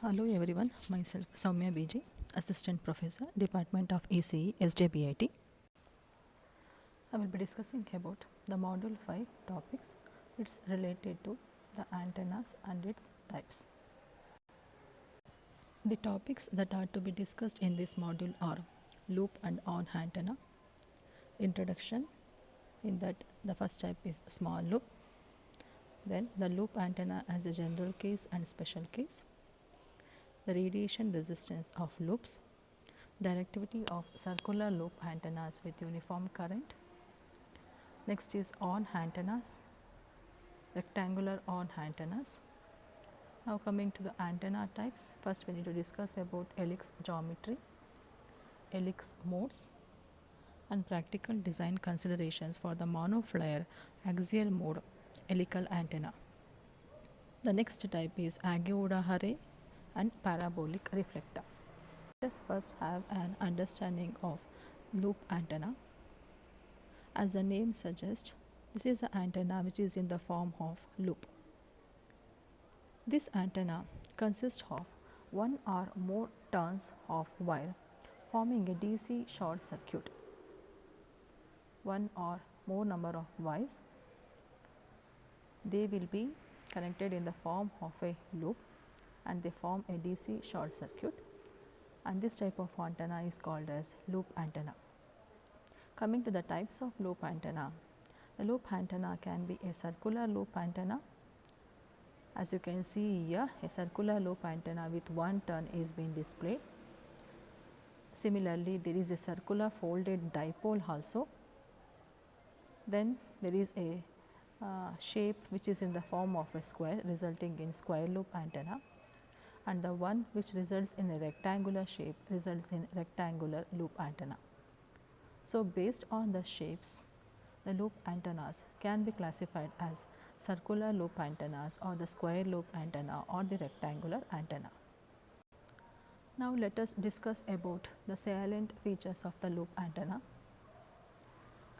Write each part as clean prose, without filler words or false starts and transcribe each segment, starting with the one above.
Hello everyone, myself Soumya BJ, Assistant Professor, Department of ECE, SJBIT. I will be discussing about the Module 5 topics. It's related to the antennas and its types. The topics that are to be discussed in this module are loop and on antenna, introduction, in that the first type is small loop, then the loop antenna as a general case and special case, the radiation resistance of loops, directivity of circular loop antennas with uniform current. Next is on antennas, rectangular on antennas. Now coming to the antenna types, first we need to discuss about helix geometry, helix modes and practical design considerations for the monoflare axial mode helical antenna. The next type is aguda array and parabolic reflector. Let us first have an understanding of loop antenna. As the name suggests, this is an antenna which is in the form of loop. This antenna consists of one or more turns of wire forming a DC short circuit. One or more number of wires, they will be connected in the form of a loop and they form a DC short circuit, and this type of antenna is called as loop antenna. Coming to the types of loop antenna, the loop antenna can be a circular loop antenna. As you can see here, a circular loop antenna with one turn is being displayed. Similarly, there is a circular folded dipole also. Then there is a shape which is in the form of a square resulting in square loop antenna, and the one which results in a rectangular shape results in rectangular loop antenna. So, based on the shapes, the loop antennas can be classified as circular loop antennas or the square loop antenna or the rectangular antenna. Now, let us discuss about the salient features of the loop antenna.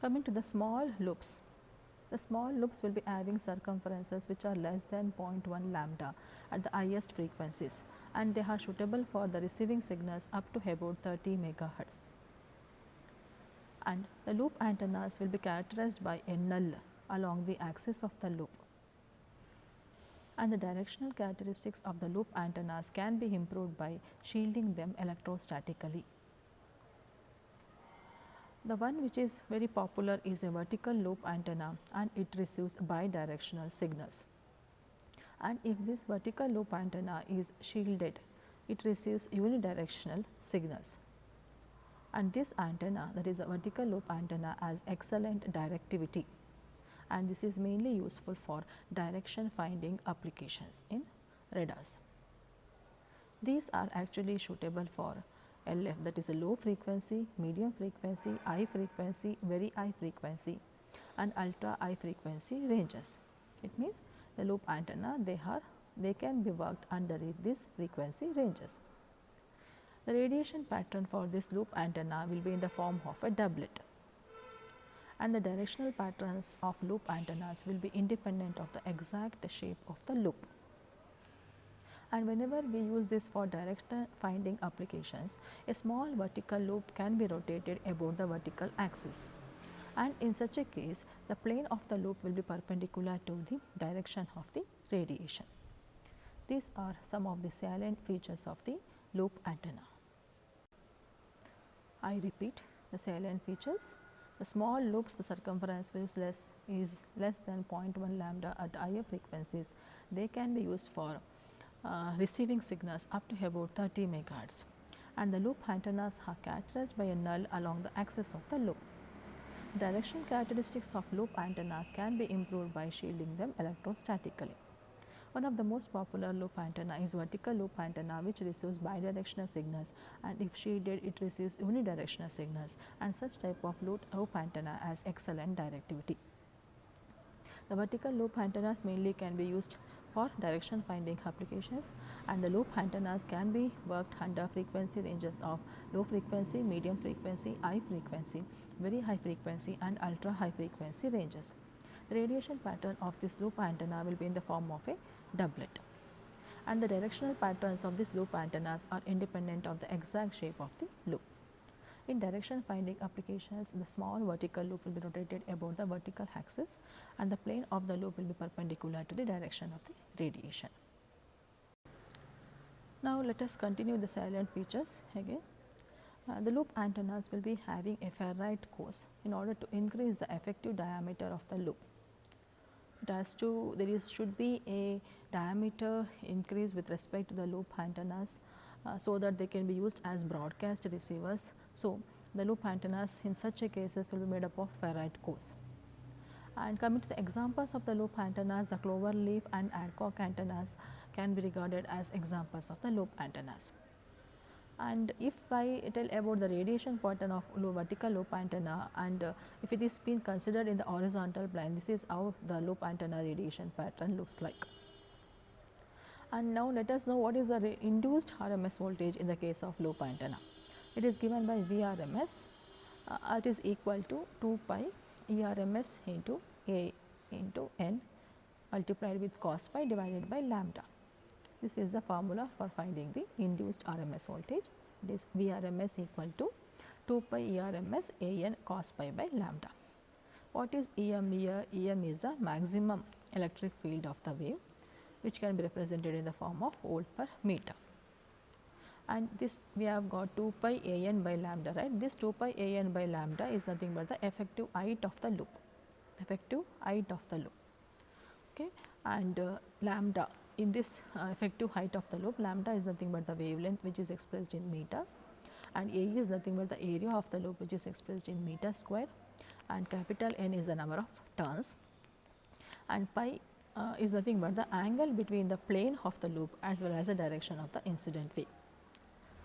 Coming to the small loops, the small loops will be having circumferences which are less than 0.1 lambda at the highest frequencies, and they are suitable for the receiving signals up to about 30 megahertz. And the loop antennas will be characterized by a null along the axis of the loop, and the directional characteristics of the loop antennas can be improved by shielding them electrostatically. The one which is very popular is a vertical loop antenna, and it receives bidirectional signals. And if this vertical loop antenna is shielded, it receives unidirectional signals. And this antenna, that is a vertical loop antenna, has excellent directivity, and this is mainly useful for direction finding applications in radars. These are actually suitable for LF, that is a low frequency, medium frequency, high frequency, very high frequency and ultra high frequency ranges. It means the loop antenna, they can be worked under these frequency ranges. The radiation pattern for this loop antenna will be in the form of a doublet, and the directional patterns of loop antennas will be independent of the exact shape of the loop. And whenever we use this for direction finding applications, a small vertical loop can be rotated about the vertical axis, and in such a case the plane of the loop will be perpendicular to the direction of the radiation. These are some of the salient features of the loop antenna. I repeat the salient features. The small loops, the circumference is less than 0.1 lambda at higher frequencies. They can be used for receiving signals up to about 30 megahertz, and the loop antennas are characterized by a null along the axis of the loop. Direction characteristics of loop antennas can be improved by shielding them electrostatically. One of the most popular loop antenna is vertical loop antenna, which receives bidirectional signals, and if shielded it receives unidirectional signals, and such type of loop antenna has excellent directivity. The vertical loop antennas mainly can be used for direction finding applications, and the loop antennas can be worked under frequency ranges of low frequency, medium frequency, high frequency, very high frequency and ultra high frequency ranges. The radiation pattern of this loop antenna will be in the form of a doublet. and the directional patterns of these loop antennas are independent of the exact shape of the loop. In direction finding applications, the small vertical loop will be rotated above the vertical axis and the plane of the loop will be perpendicular to the direction of the radiation. Now, let us continue the salient features again. The loop antennas will be having a ferrite core in order to increase the effective diameter of the loop. Should be a diameter increase with respect to the loop antennas so that they can be used as broadcast receivers. So, the loop antennas in such a cases will be made up of ferrite cores. And coming to the examples of the loop antennas, the clover leaf and adcock antennas can be regarded as examples of the loop antennas. And if I tell about the radiation pattern of vertical loop antenna, and if it is being considered in the horizontal plane, this is how the loop antenna radiation pattern looks like. And now let us know what is the induced RMS voltage in the case of loop antenna. It is given by Vrms, it is equal to 2 pi ERMS into A into N multiplied with cos pi divided by lambda. This is the formula for finding the induced RMS voltage. It is Vrms equal to 2 pi ERMS AN cos pi by lambda. What is EM here? EM is the maximum electric field of the wave, which can be represented in the form of volt per meter. And this we have got 2 pi AN by lambda, right? This 2 pi AN by lambda is nothing but the effective height of the loop, okay? And lambda in this effective height of the loop, lambda is nothing but the wavelength which is expressed in meters, and A is nothing but the area of the loop which is expressed in meter square, and capital N is the number of turns, and pi is nothing but the angle between the plane of the loop as well as the direction of the incident wave.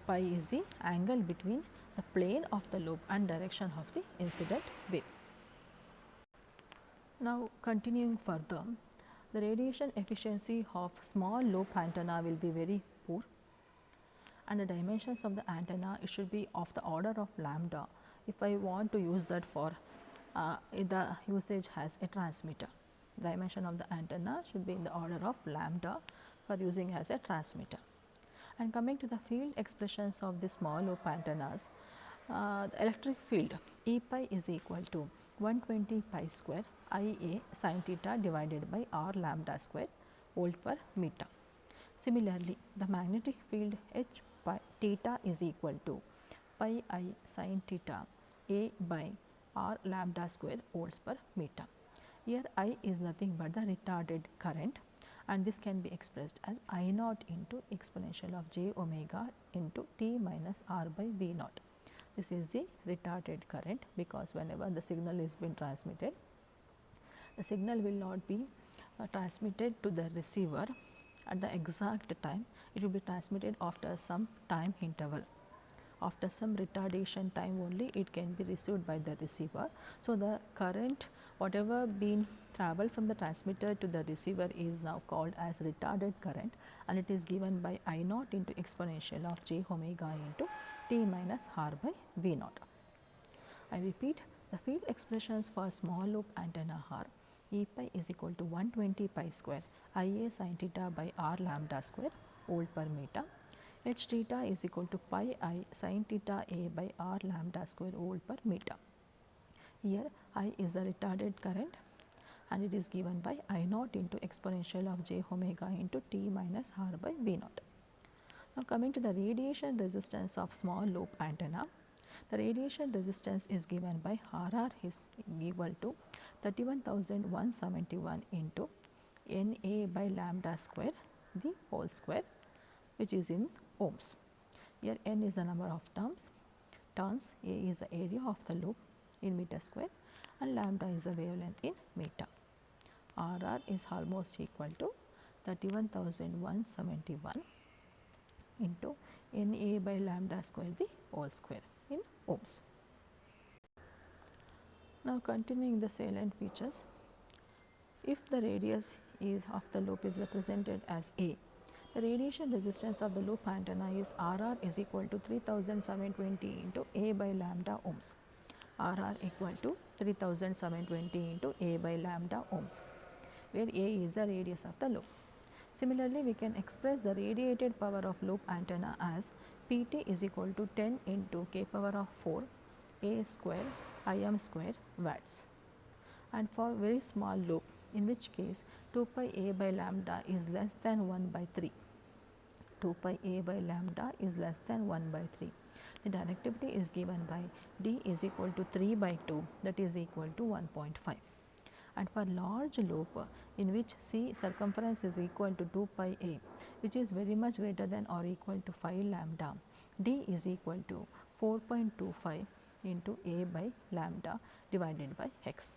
Pi is the angle between the plane of the loop and direction of the incident wave. Now, continuing further, the radiation efficiency of small loop antenna will be very poor, and the dimensions of the antenna, it should be of the order of lambda if I want to use that for the usage as a transmitter. Dimension of the antenna should be in the order of lambda for using as a transmitter. And coming to the field expressions of the small loop antennas, the electric field E pi is equal to 120 pi square IA sin theta divided by R lambda square volt per meter. Similarly, the magnetic field H pi theta is equal to pi I sin theta A by R lambda square volts per meter. Here I is nothing but the retarded current, and this can be expressed as I naught into exponential of j omega into T minus R by V naught. This is the retarded current, because whenever the signal is being transmitted, the signal will not be transmitted to the receiver at the exact time. It will be transmitted after some time interval. After some retardation time only it can be received by the receiver. So, the current whatever been traveled from the transmitter to the receiver is now called as retarded current, and it is given by I naught into exponential of j omega into T minus R by V naught. I repeat, the field expressions for small loop antenna are E pi is equal to 120 pi square IA sin theta by R lambda square volt per meter. H theta is equal to pi I sin theta A by R lambda square volt per meter. Here I is the retarded current, and it is given by I naught into exponential of j omega into T minus R by V naught. Now, coming to the radiation resistance of small loop antenna, the radiation resistance is given by RR is equal to 31,171 into Na by lambda square the whole square, which is in ohms. Here N is the number of turns, A is the area of the loop in meter square, and lambda is the wavelength in meter. RR is almost equal to 31,171 into Na by lambda square the whole square in ohms. Now, continuing the salient features, if the radius is of the loop is represented as A, the radiation resistance of the loop antenna is RR is equal to 3720 into A by lambda ohms. RR equal to 3720 into A by lambda ohms, where A is the radius of the loop. Similarly, we can express the radiated power of loop antenna as Pt is equal to 10 into k power of 4 a square Im square watts. And for very small loop, in which case 2 pi a by lambda is less than 1 by 3. 2 pi a by lambda is less than 1 by 3. The directivity is given by d is equal to 3 by 2, that is equal to 1.5. And for large loop in which C circumference is equal to 2 pi a, which is very much greater than or equal to 5 lambda, d is equal to 4.25 into a by lambda divided by x.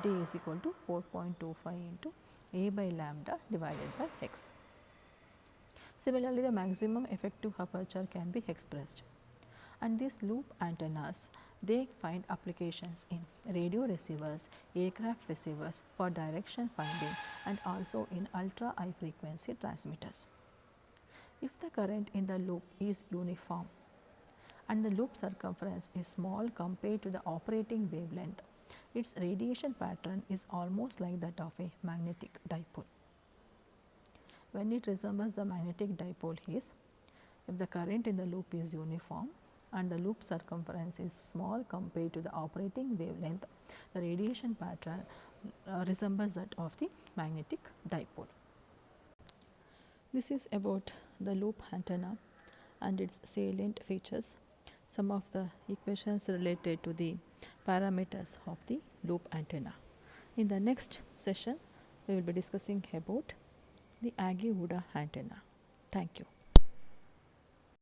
D is equal to 4.25 into a by lambda divided by x. Similarly, the maximum effective aperture can be expressed. And these loop antennas, they find applications in radio receivers, aircraft receivers for direction finding, and also in ultra high frequency transmitters. If the current in the loop is uniform and the loop circumference is small compared to the operating wavelength, its radiation pattern is almost like that of a magnetic dipole. When it resembles the magnetic dipole is if the current in the loop is uniform and the loop circumference is small compared to the operating wavelength, the radiation pattern resembles that of the magnetic dipole. This is about the loop antenna and its salient features, some of the equations related to the parameters of the loop antenna. In the next session, we will be discussing about the Agee-Uda antenna. Thank you.